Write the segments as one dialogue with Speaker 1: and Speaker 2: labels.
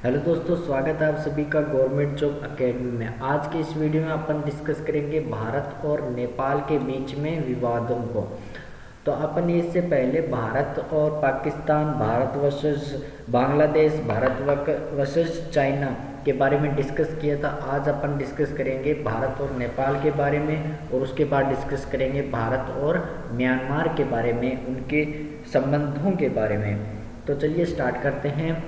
Speaker 1: Hello दोस्तों, स्वागत है आप सभी का गवर्नमेंट जॉब एकेडमी में। आज के इस वीडियो में अपन डिस्कस करेंगे भारत और नेपाल के बीच में विवादों को। तो अपन इससे पहले भारत और Pakistan, Bharat versus Bangladesh, Bharat versus China के बारे में डिस्कस किया था। आज अपन डिस्कस करेंगे भारत और नेपाल के बारे में, और उसके बाद डिस्कस करेंगे भारत और म्यांमार के बारे में, उनके संबंधों के बारे में। तो चलिए स्टार्ट करते हैं।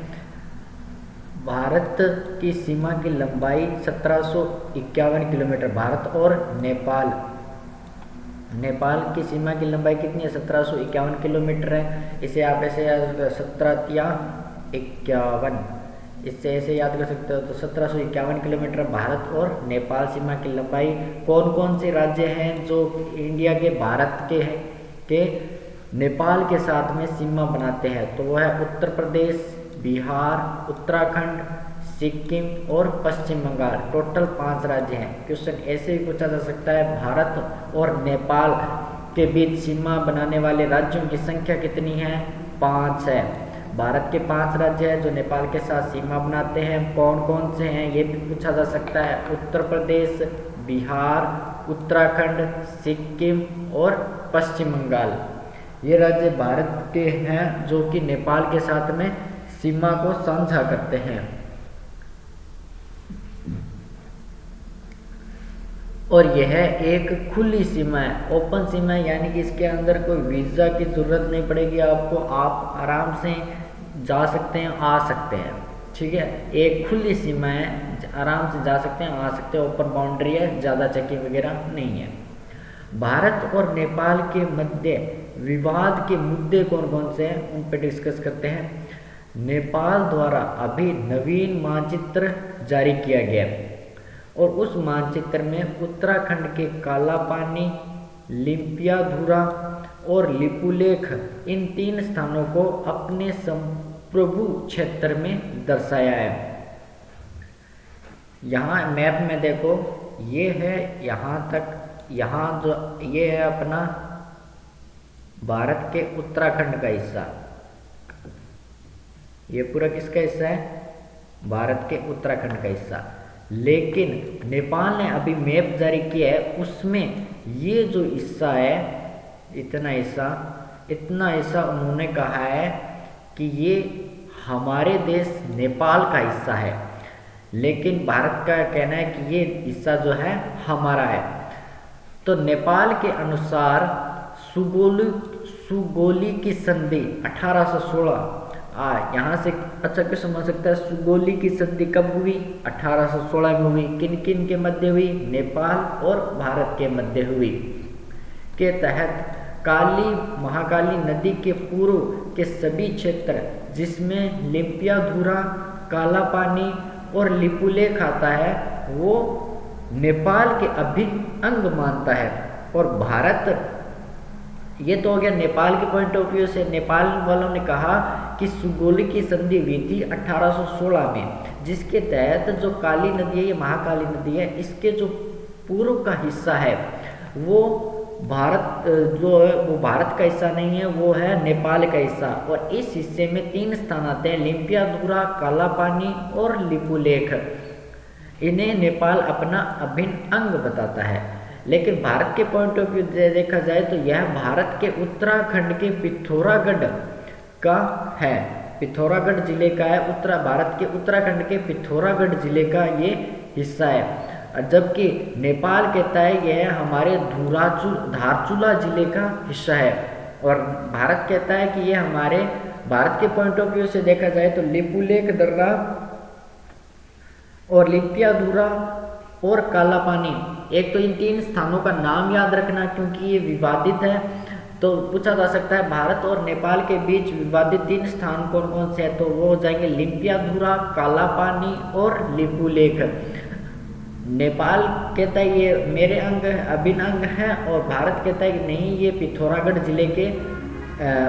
Speaker 1: भारत की सीमा की लंबाई 1751 किलोमीटर। भारत और नेपाल की सीमा की लंबाई कितनी है? 1751 किलोमीटर है। इसे आप ऐसे याद कर 1751, इससे ऐसे याद कर सकते हो। तो 1751 किलोमीटर भारत और नेपाल सीमा की लंबाई। कौन कौन से राज्य हैं जो इंडिया के भारत के नेपाल के साथ में सीमा बनाते हैं? तो वो है उत्तर प्रदेश, बिहार, उत्तराखंड, सिक्किम और पश्चिम बंगाल। टोटल 5 राज्य हैं। क्वेश्चन ऐसे भी पूछा जा सकता है, भारत और नेपाल के बीच सीमा बनाने वाले राज्यों की संख्या कितनी है? 5 है। भारत के 5 राज्य हैं जो नेपाल के साथ सीमा बनाते हैं। कौन कौन से हैं ये भी पूछा जा सकता है। उत्तर प्रदेश, बिहार, उत्तराखंड, सिक्किम और पश्चिम बंगाल। ये राज्य भारत के हैं जो कि नेपाल के साथ में सीमा को साझा करते हैं। और यह एक खुली सीमा है, ओपन सीमा है, यानी कि इसके अंदर कोई वीज़ा की ज़रूरत नहीं पड़ेगी आपको। आप आराम से जा सकते हैं, आ सकते हैं। ठीक है, एक खुली सीमा है, आराम से जा सकते हैं, आ सकते हैं। ओपन बाउंड्री है, ज़्यादा चेकिंग वगैरह नहीं है। भारत और नेपाल के मध्य विवाद के मुद्दे कौन कौन से हैं उन पर डिस्कस करते हैं। नेपाल द्वारा अभी नवीन मानचित्र जारी किया गया और उस मानचित्र में उत्तराखंड के काला पानी, लिम्पियाधुरा और लिपुलेख, इन 3 स्थानों को अपने संप्रभु क्षेत्र में दर्शाया है। यहाँ मैप में देखो, ये है यहाँ तक, यहाँ जो ये है अपना भारत के उत्तराखंड का हिस्सा। ये पूरा किसका हिस्सा है? भारत के उत्तराखंड का हिस्सा। लेकिन नेपाल ने अभी मैप जारी किया है, उसमें ये जो हिस्सा है, इतना हिस्सा उन्होंने कहा है कि ये हमारे देश नेपाल का हिस्सा है। लेकिन भारत का कहना है कि ये हिस्सा जो है हमारा है। तो नेपाल के अनुसार सुगोली की संधि 1816, यहाँ से अच्छा क्वेश्चन बन सकता है, सुगोली की संधि कब हुई? 1816 में हुई। किन किन के मध्य हुई? नेपाल और भारत के मध्य हुई। के तहत महाकाली नदी के पूर्व के सभी क्षेत्र, जिसमें लिम्पियाधुरा, काला पानी और लिपुलेख आता है, वो नेपाल के अभिन्न अंग मानता है। और भारत, ये तो हो गया नेपाल के पॉइंट ऑफ व्यू से। नेपाल वालों ने कहा कि सुगोली की संधि हुई थी 1816 में, जिसके तहत जो काली नदी है, ये महाकाली नदी है, इसके जो पूर्व का हिस्सा है वो भारत जो है वो भारत का हिस्सा नहीं है, वो है नेपाल का हिस्सा। और इस हिस्से में 3 स्थान आते हैं, लिम्पियाधुरा, काला पानी और लिपुलेख। इन्हें नेपाल अपना अभिन्न अंग बताता है। लेकिन भारत के पॉइंट ऑफ व्यू देखा जाए तो यह भारत के उत्तराखंड के पिथौरागढ़ का है। पिथौरागढ़ जिले का है। भारत के उत्तराखंड के पिथौरागढ़ जिले का ये हिस्सा है। और जबकि नेपाल कहता है यह हमारे धारचूला जिले का हिस्सा है। और भारत कहता है कि यह हमारे, भारत के पॉइंट ऑफ व्यू से देखा जाए तो लिपुलेख दर्रा और लिम्पियाधुरा और काला पानी, एक तो इन 3 स्थानों का नाम याद रखना क्योंकि ये विवादित है। तो पूछा जा सकता है भारत और नेपाल के बीच विवादित 3 स्थान कौन कौन से हैं? तो वो हो जाएंगे लिम्पियाधुरा, काला पानी और लिपुलेख। नेपाल कहता है ये मेरे अंग है, अभिन्न अंग है, और भारत कहता है कि नहीं, ये पिथौरागढ़ जिले के,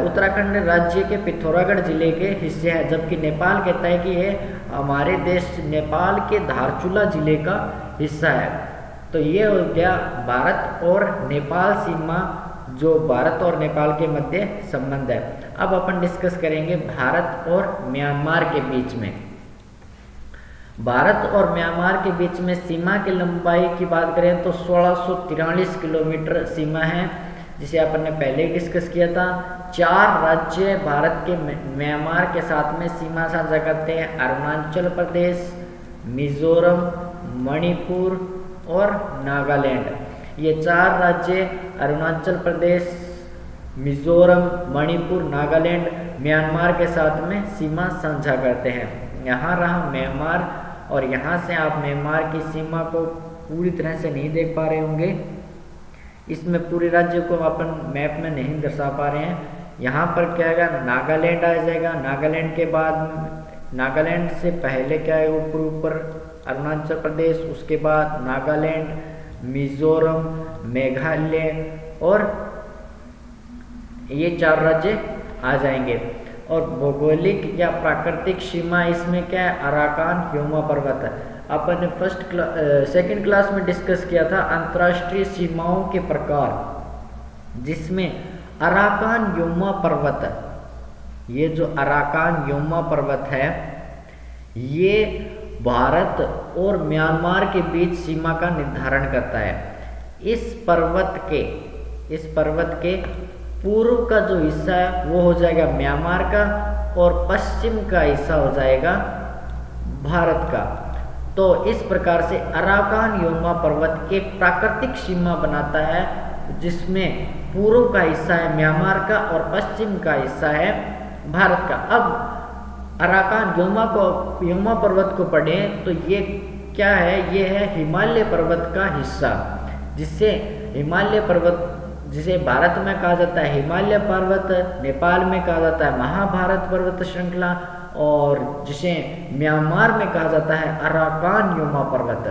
Speaker 1: उत्तराखंड राज्य के पिथौरागढ़ जिले के हिस्से है। जबकि नेपाल कहता है कि ये हमारे देश नेपाल के धारचूला जिले का हिस्सा है। तो ये हो गया भारत और नेपाल सीमा, जो भारत और नेपाल के मध्य संबंध है। अब अपन डिस्कस करेंगे भारत और म्यांमार के बीच में। भारत और म्यांमार के बीच में सीमा की लंबाई की बात करें तो 1643 किलोमीटर सीमा है, जिसे अपन ने पहले डिस्कस किया था। 4 राज्य भारत के म्यांमार के साथ में सीमा साझा करते हैं: अरुणाचल प्रदेश, मिजोरम, मणिपुर और नागालैंड। ये 4 राज्य अरुणाचल प्रदेश, मिजोरम, मणिपुर, नागालैंड म्यांमार के साथ में सीमा साझा करते हैं। यहाँ रहा म्यांमार, और यहाँ से आप म्यांमार की सीमा को पूरी तरह से नहीं देख पा रहे होंगे। इसमें पूरे राज्य को अपन मैप में नहीं दर्शा पा रहे हैं। यहाँ पर क्या आएगा, नागालैंड आ जाएगा। नागालैंड के बाद, नागालैंड से पहले क्या है, ऊपर अरुणाचल प्रदेश, उसके बाद नागालैंड, मिजोरम, मेघालय और ये 4 राज्य आ जाएंगे। और भौगोलिक या प्राकृतिक सीमा इसमें क्या है, अराकान योमा पर्वत है। अपन ने सेकंड क्लास में डिस्कस किया था अंतर्राष्ट्रीय सीमाओं के प्रकार, जिसमें अराकान योमा पर्वत, ये जो अराकान योमा पर्वत है, ये भारत और म्यांमार के बीच सीमा का निर्धारण करता है। इस पर्वत के पूर्व का जो हिस्सा है वो हो जाएगा म्यांमार का, और पश्चिम का हिस्सा हो जाएगा भारत का। तो इस प्रकार से अराकान योमा पर्वत एक प्राकृतिक सीमा बनाता है, जिसमें पूर्व का हिस्सा है म्यांमार का और पश्चिम का हिस्सा है भारत का। अब अराकान योमा पर्वत को पढ़ें तो ये क्या है, ये है हिमालय पर्वत का हिस्सा, जिसे भारत में कहा जाता है हिमालय पर्वत, नेपाल में कहा जाता है महाभारत पर्वत श्रृंखला, और जिसे म्यांमार में कहा जाता है अराकान योमा पर्वत।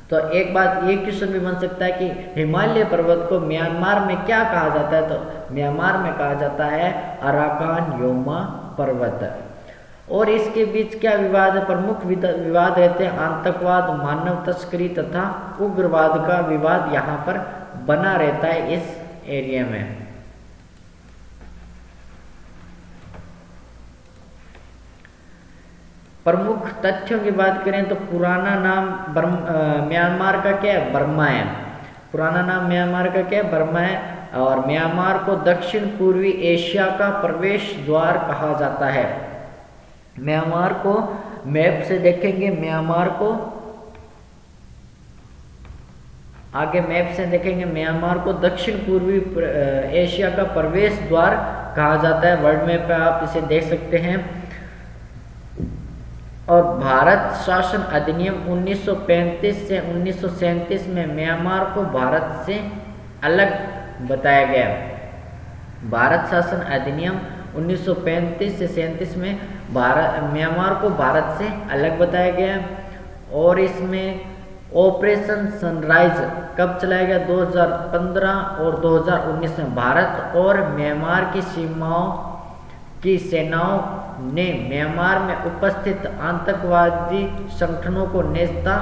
Speaker 1: तो एक बात, ये क्वेश्चन भी बन सकता है कि हिमालय पर्वत को म्यांमार में क्या कहा जाता है, तो म्यांमार में कहा जाता है अराकान योमा पर्वत। और इसके बीच क्या विवाद है, प्रमुख विवाद रहते हैं आतंकवाद, मानव तस्करी तथा उग्रवाद का विवाद यहाँ पर बना रहता है इस एरिया में। प्रमुख तथ्यों की बात करें तो पुराना नाम म्यांमार का क्या है, बर्मा है। पुराना नाम म्यांमार का क्या है, बर्मा है। और म्यांमार को दक्षिण पूर्वी एशिया का प्रवेश द्वार कहा जाता है। म्यांमार को मैप से देखेंगे, म्यांमार को आगे मैप से देखेंगे, म्यांमार को दक्षिण पूर्वी एशिया का प्रवेश द्वार कहा जाता है। वर्ल्ड मैप पे आप इसे देख सकते हैं। और भारत शासन अधिनियम 1935 से 1937 में म्यांमार को भारत से अलग बताया गया। भारत शासन अधिनियम 1935 से 37 में म्यांमार को भारत से अलग बताया गया। और इसमें ऑपरेशन सनराइज कब चलाया गया, 2015 और 2019 में। भारत और म्यांमार की सेनाओं ने म्यांमार में उपस्थित आतंकवादी संगठनों को नेस्ता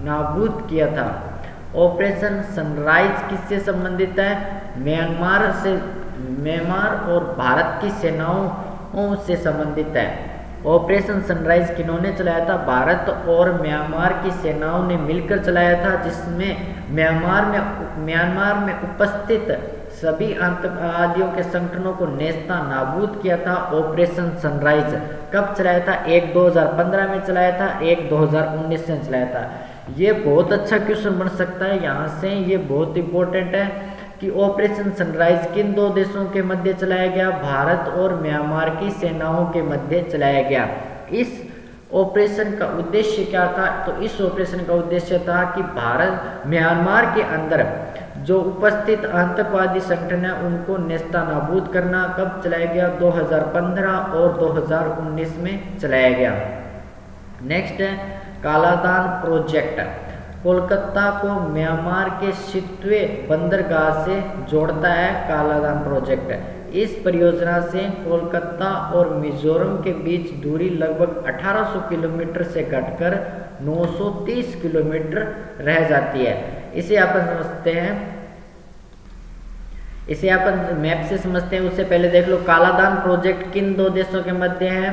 Speaker 1: नाबूद किया था। ऑपरेशन सनराइज किससे संबंधित है, म्यांमार और भारत की सेनाओं से संबंधित है। ऑपरेशन सनराइज किन्होंने चलाया था, भारत और म्यांमार की सेनाओं ने मिलकर चलाया था, जिसमें म्यांमार में उपस्थित सभी आतंकवादियों के संगठनों को नेस्ता नाबूद किया था। ऑपरेशन सनराइज कब चलाया था, एक 2015 में चलाया था, एक 2019 में चलाया था। ये बहुत अच्छा क्वेश्चन बन सकता है यहाँ से, ये बहुत इंपॉर्टेंट है कि ऑपरेशन सनराइज किन दो देशों के मध्य चलाया गया, भारत और म्यांमार की सेनाओं के मध्य चलाया गया। इस ऑपरेशन का उद्देश्य क्या था, तो इस ऑपरेशन का उद्देश्य था कि म्यांमार के अंदर जो उपस्थित आतंकवादी संगठन है उनको नेस्ता नाबूद करना। कब चलाया गया, 2015 और 2019 में चलाया गया। नेक्स्ट है कालादान प्रोजेक्ट। कोलकाता को म्यांमार के सितवे बंदरगाह से जोड़ता है कालादान प्रोजेक्ट। इस परियोजना से कोलकाता और मिजोरम के बीच दूरी लगभग 1800 किलोमीटर से घटकर 930 किलोमीटर रह जाती है। इसे आप समझते हैं, इसे अपन मैप से समझते हैं, उससे पहले देख लो कालादान प्रोजेक्ट किन दो देशों के मध्य है,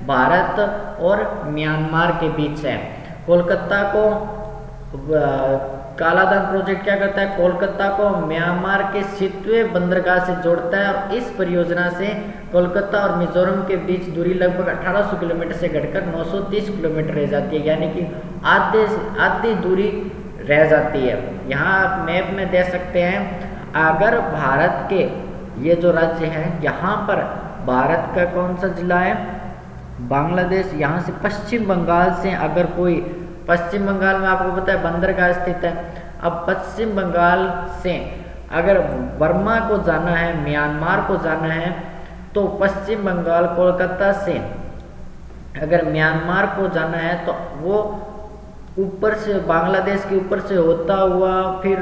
Speaker 1: भारत और म्यांमार के बीच है। कोलकाता को कालादान प्रोजेक्ट क्या करता है, कोलकाता को म्यांमार के सितवे बंदरगाह से जोड़ता है और इस परियोजना से कोलकाता और मिजोरम के बीच दूरी लगभग 1800 किलोमीटर से घटकर 930 किलोमीटर रह जाती है, यानी कि आधी दूरी रह जाती है। यहाँ आप मैप में देख सकते हैं, अगर भारत के ये जो राज्य है, यहाँ पर भारत का कौन सा जिला है, बांग्लादेश, यहाँ से पश्चिम बंगाल से अगर कोई, पश्चिम बंगाल में आपको पता है बंदरगाह स्थित है। अब पश्चिम बंगाल से अगर बर्मा को जाना है, म्यांमार को जाना है, तो पश्चिम बंगाल कोलकाता से अगर म्यांमार को जाना है तो वो ऊपर से बांग्लादेश के ऊपर से होता हुआ फिर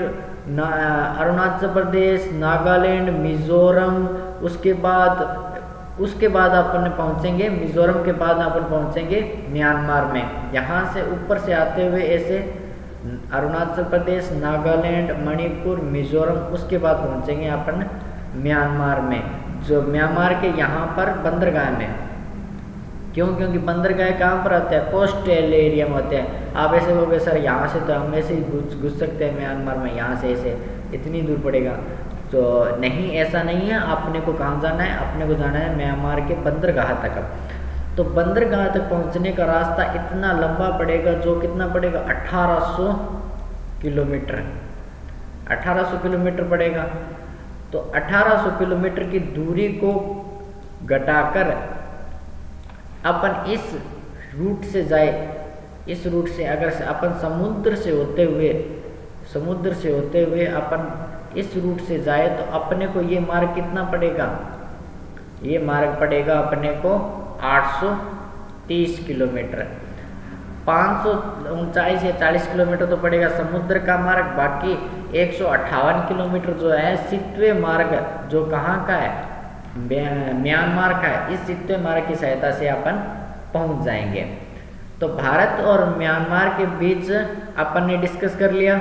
Speaker 1: अरुणाचल प्रदेश, नागालैंड, मिजोरम, उसके बाद अपन पहुंचेंगे, मिजोरम के बाद अपन पहुंचेंगे म्यांमार में। यहाँ से ऊपर से आते हुए ऐसे अरुणाचल प्रदेश, नागालैंड, मणिपुर, मिजोरम, उसके बाद पहुंचेंगे अपन म्यांमार में, जो म्यांमार के यहाँ पर बंदरगाह में। क्यों? क्योंकि बंदरगाह कहाँ पर आते हैं, कोस्टल एरिया में होते हैं। आप ऐसे बोलोगे सर यहाँ से तो हम ऐसे ही घुस सकते हैं म्यांमार में, यहाँ से ऐसे इतनी दूर पड़ेगा, तो नहीं, ऐसा नहीं है। अपने को कहाँ जाना है, अपने को जाना है म्यांमार के बंदरगाह तक। तो बंदरगाह तक पहुँचने का रास्ता इतना लंबा पड़ेगा, जो कितना पड़ेगा, 1800 किलोमीटर, 1800 किलोमीटर पड़ेगा। तो 1800 किलोमीटर की दूरी को घटाकर अपन इस रूट से जाए, इस रूट से अगर अपन समुद्र से होते हुए अपन इस रूट से जाए तो अपने को ये मार्ग कितना पड़ेगा, ये मार्ग पड़ेगा अपने को 830 किलोमीटर। 539 या 40 किलोमीटर तो पड़ेगा समुद्र का मार्ग, बाकी 158 किलोमीटर जो है सितवे मार्ग, जो कहाँ का है, म्यांमार का है। इस सितवे मार्ग की सहायता से अपन पहुंच जाएंगे। तो भारत और म्यांमार के बीच अपन ने डिस्कस कर लिया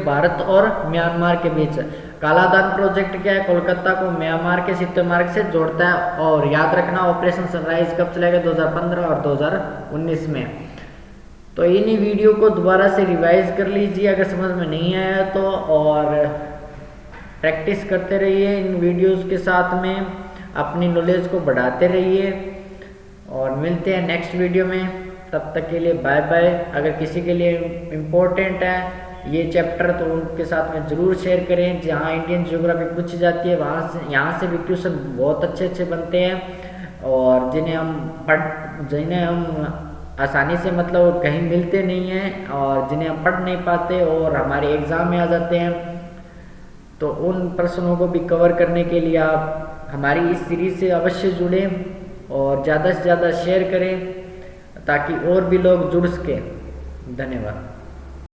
Speaker 1: भारत और म्यांमार के बीच। कालादान प्रोजेक्ट क्या है, कोलकाता को म्यांमार के सितवे मार्ग से जोड़ता है। और याद रखना ऑपरेशन सनराइज कब चलेगा, 2015 और 2019 में। तो इन्हीं वीडियो को दोबारा से रिवाइज कर लीजिए अगर समझ में नहीं आया तो, और प्रैक्टिस करते रहिए इन वीडियोस के साथ में, अपनी नॉलेज को बढ़ाते रहिए। और मिलते हैं नेक्स्ट वीडियो में, तब तक के लिए बाय बाय। अगर किसी के लिए इम्पोर्टेंट है ये चैप्टर तो उनके साथ में ज़रूर शेयर करें। जहाँ इंडियन ज्योग्राफी पूछी जाती है वहाँ से, यहाँ से भी क्वेश्चन बहुत अच्छे बनते हैं, और जिन्हें हम आसानी से मतलब कहीं मिलते नहीं हैं, और जिन्हें हम पढ़ नहीं पाते और हमारे एग्ज़ाम में आ जाते हैं, तो उन प्रश्नों को भी कवर करने के लिए आप हमारी इस सीरीज़ से अवश्य जुड़ें और ज़्यादा से ज़्यादा शेयर करें ताकि और भी लोग जुड़ सकें। धन्यवाद।